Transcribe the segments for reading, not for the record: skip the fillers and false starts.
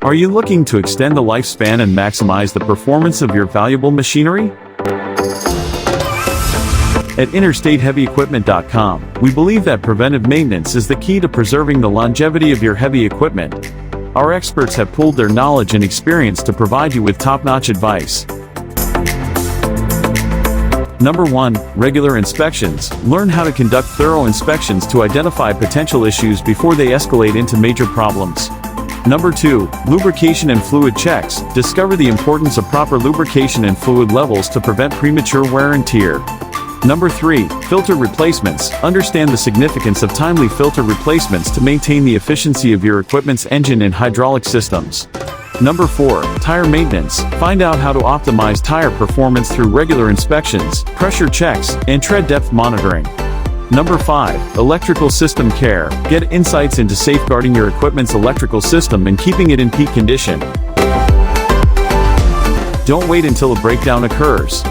Are you looking to extend the lifespan and maximize the performance of your valuable machinery? At InterstateHeavyEquipment.com, we believe that preventive maintenance is the key to preserving the longevity of your heavy equipment. Our experts have pooled their knowledge and experience to provide you with top-notch advice. Number 1. Regular inspections. Learn how to conduct thorough inspections to identify potential issues before they escalate into major problems. Number 2. Lubrication and fluid checks. Discover the importance of proper lubrication and fluid levels to prevent premature wear and tear. Number 3. Filter replacements. Understand the significance of timely filter replacements to maintain the efficiency of your equipment's engine and hydraulic systems. Number 4. Tire maintenance. Find out how to optimize tire performance through regular inspections, pressure checks, and tread depth monitoring. Number 5. Electrical system care. Get insights into safeguarding your equipment's electrical system and keeping it in peak condition. Don't wait until a breakdown occurs.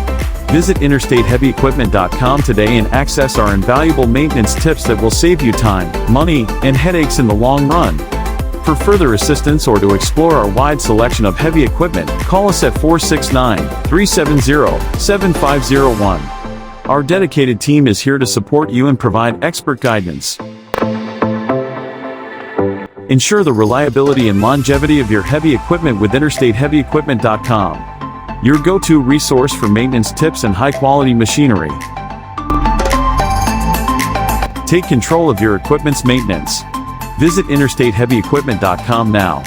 Visit InterstateHeavyEquipment.com today and access our invaluable maintenance tips that will save you time, money, and headaches in the long run. For further assistance or to explore our wide selection of heavy equipment, call us at 469-370-7501. Our dedicated team is here to support you and provide expert guidance. Ensure the reliability and longevity of your heavy equipment with InterstateHeavyEquipment.com, your go-to resource for maintenance tips and high-quality machinery. Take control of your equipment's maintenance. Visit InterstateHeavyEquipment.com now.